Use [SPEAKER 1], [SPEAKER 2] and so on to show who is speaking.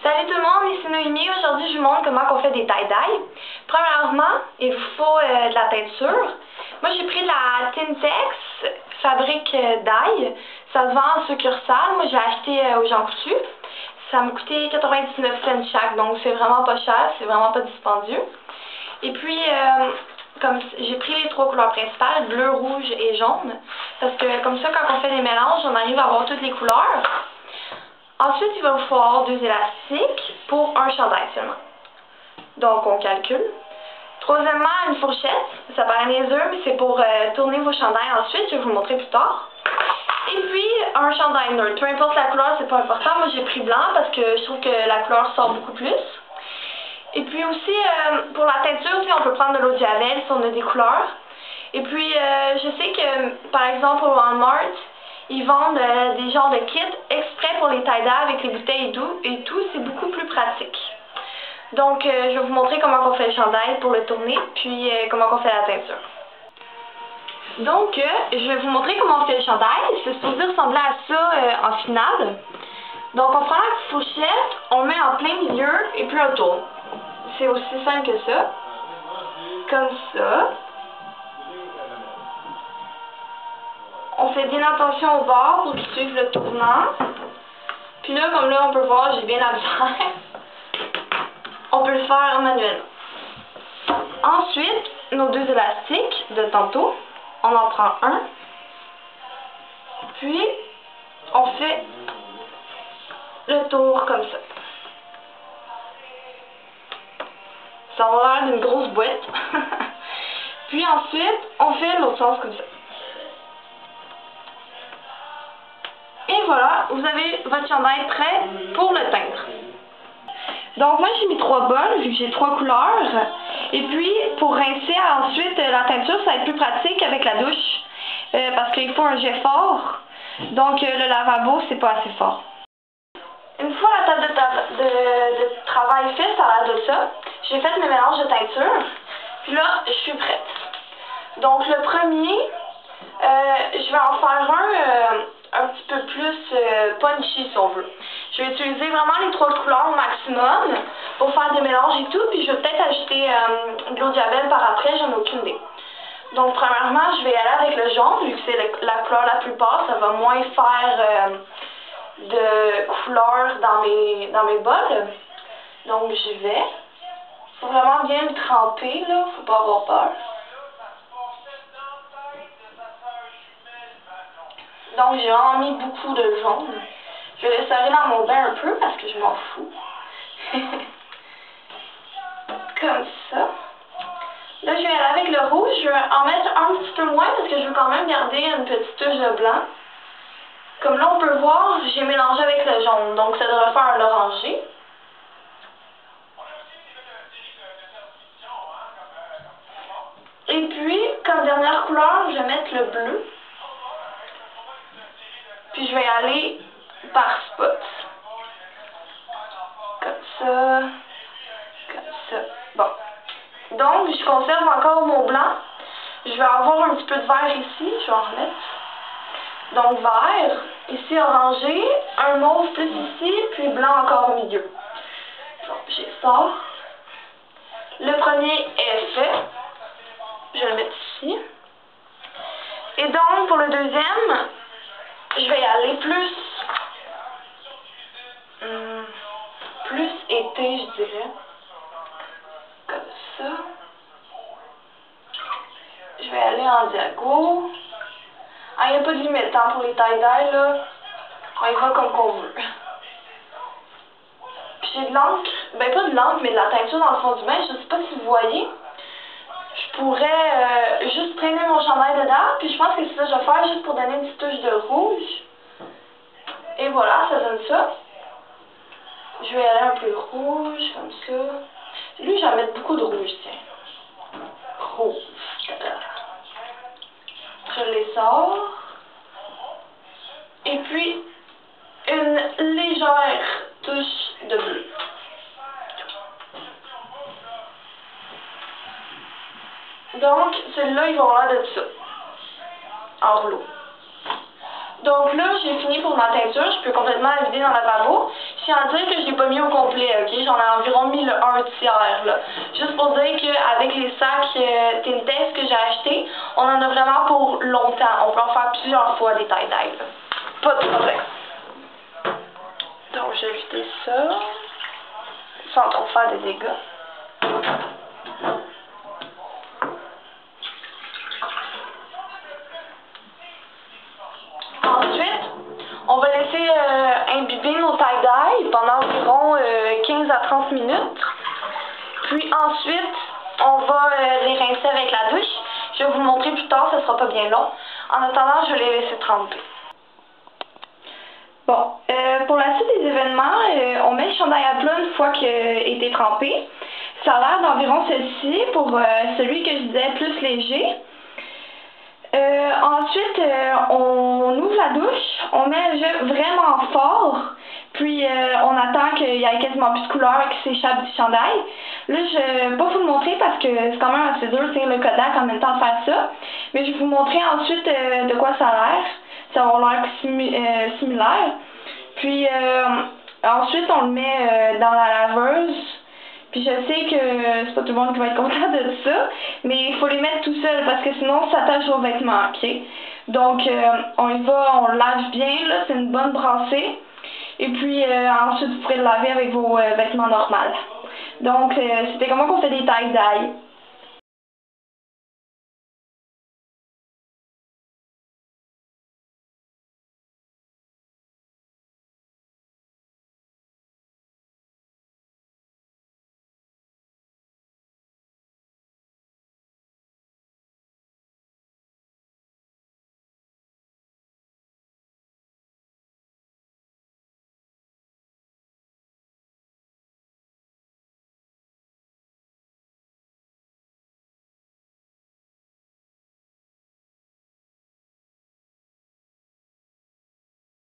[SPEAKER 1] Salut tout le monde, ici Noémie. Aujourd'hui, je vous montre comment on fait des tie-dye. Premièrement, il vous faut de la teinture. Moi, j'ai pris de la Tintex Fabrique Dye. Ça se vend en succursale. Moi, j'ai acheté au Jean Coutu. Ça m'a coûté 99 cents chaque, donc c'est vraiment pas cher, c'est vraiment pas dispendieux. Et puis, comme j'ai pris les trois couleurs principales, bleu, rouge et jaune, parce que comme ça, quand on fait des mélanges, on arrive à avoir toutes les couleurs. Ensuite, il va vous falloir 2 élastiques pour un chandail seulement. Donc, on calcule. Troisièmement, une fourchette. Ça paraît niaiseux, mais c'est pour tourner vos chandails ensuite. Je vais vous le montrer plus tard. Et puis, un chandail neutre. Peu importe la couleur, c'est pas important. Moi, j'ai pris blanc parce que je trouve que la couleur sort beaucoup plus. Et puis aussi, pour la teinture, on peut prendre de l'eau de Javel si on a des couleurs. Et puis, je sais que, par exemple, au Walmart, ils vendent des genres de kits exprès pour les tie-dye avec les bouteilles et tout. C'est beaucoup plus pratique. Donc, je vais vous montrer comment on fait le chandail pour le tourner, puis comment on fait la teinture. Donc, je vais vous montrer comment on fait le chandail. C'est supposé ressembler à ça en finale. Donc, on prend la petite fourchette, on met en plein milieu et puis on tourne. C'est aussi simple que ça. Comme ça. On fait bien attention au bord pour qu'il suive le tournant. Puis là, comme là, on peut voir, j'ai bien la misère. On peut le faire manuellement. Ensuite, nos 2 élastiques de tantôt, on en prend un. Puis, on fait le tour comme ça. Ça a l'air d'une grosse boîte. Puis ensuite, on fait l'autre sens comme ça. Et voilà, vous avez votre chandail prêt pour le teindre. Donc moi j'ai mis 3 bols vu que j'ai 3 couleurs. Et puis pour rincer ensuite la teinture, ça va être plus pratique avec la douche. Parce qu'il faut un jet fort. Donc le lavabo c'est pas assez fort. Une fois la table de travail faite, ça a l'air de ça. J'ai fait mes mélanges de teinture. Puis là, je suis prête. Donc le premier, je vais en faire un petit peu plus punchy si on veut. Je vais utiliser vraiment les 3 couleurs au maximum pour faire des mélanges et tout, puis je vais peut-être ajouter de l'eau de Javel par après, j'en ai aucune idée. Donc premièrement, je vais aller avec le jaune, vu que c'est la couleur la plus basse, ça va moins faire de couleurs dans mes bols. Donc j'y vais. Faut vraiment bien le tremper, là, faut pas avoir peur. Donc j'ai vraiment mis beaucoup de jaune. Je vais le serrer dans mon bain un peu parce que je m'en fous. Comme ça. Là je vais aller avec le rouge. Je vais en mettre un petit peu moins parce que je veux quand même garder une petite touche de blanc. Comme là on peut voir, j'ai mélangé avec le jaune. Donc ça devrait faire un orangé. Et puis, comme dernière couleur, je vais mettre le bleu. Puis je vais aller par spots. Comme ça. Comme ça. Bon. Donc, je conserve encore mon blanc. Je vais avoir un petit peu de vert ici. Je vais en remettre. Donc, vert. Ici, orangé. Un mauve plus ici. Puis blanc encore au milieu. Donc, j'ai ça. Le premier est fait. Je vais le mettre ici. Et donc, pour le deuxième, je vais y aller plus été, je dirais. Comme ça. Je vais aller en diago. Ah, il n'y a pas de limite hein, pour les tie-dye, là. On y va comme qu'on veut. Puis j'ai de l'encre. Ben, pas de l'encre, mais de la teinture dans le fond du bain. Je sais pas si vous voyez. Je pourrais juste traîner mon chandail dedans, puis je pense que c'est ça que je vais faire juste pour donner une petite touche de rouge. Et voilà, ça donne ça. Je vais aller un peu rouge, comme ça. Lui, je vais mettre beaucoup de rouge, tiens. Rouge. Je les sors. Et puis, une légère touche de bleu. Donc, celui-là, il va avoir l'air de ça. En rouleau. Donc là, j'ai fini pour ma teinture. Je peux complètement la vider dans le lavabo. Je tiens à dire que je l'ai pas mis au complet, ok? J'en ai environ mis le 1/3, là. Juste pour dire qu'avec les sacs Tintex que j'ai achetés, on en a vraiment pour longtemps. On peut en faire plusieurs fois des tie-dye, là. Pas de problème. Donc, je vais vider ça, sans trop faire de dégâts. Ensuite, on va laisser imbiber nos tie-dye pendant environ 15 à 30 minutes. Puis ensuite, on va les rincer avec la douche. Je vais vous le montrer plus tard, ce sera pas bien long. En attendant, je vais les laisser tremper. Bon, pour la suite des événements, on met le chandail à plat une fois qu'il a été trempé. Ça a l'air d'environ ceci pour celui que je disais plus léger. Ensuite, on ouvre la douche, on met le jet vraiment fort, puis on attend qu'il y ait quasiment plus de couleur qui s'échappe du chandail. Là, je vais pas vous le montrer parce que c'est quand même assez dur, c'est le Kodak en même temps de faire ça. Mais je vais vous montrer ensuite de quoi ça a l'air. Ça va l'air similaire. Puis ensuite, on le met dans la laveuse. Puis je sais que c'est pas tout le monde qui va être content de ça, mais il faut les mettre tout seul parce que sinon ça s'attache aux vêtements, ok? Donc on y va, on le lave bien, là, c'est une bonne brassée. Et puis ensuite vous pourrez le laver avec vos vêtements normaux. Donc c'était comment qu'on fait des tie-dye.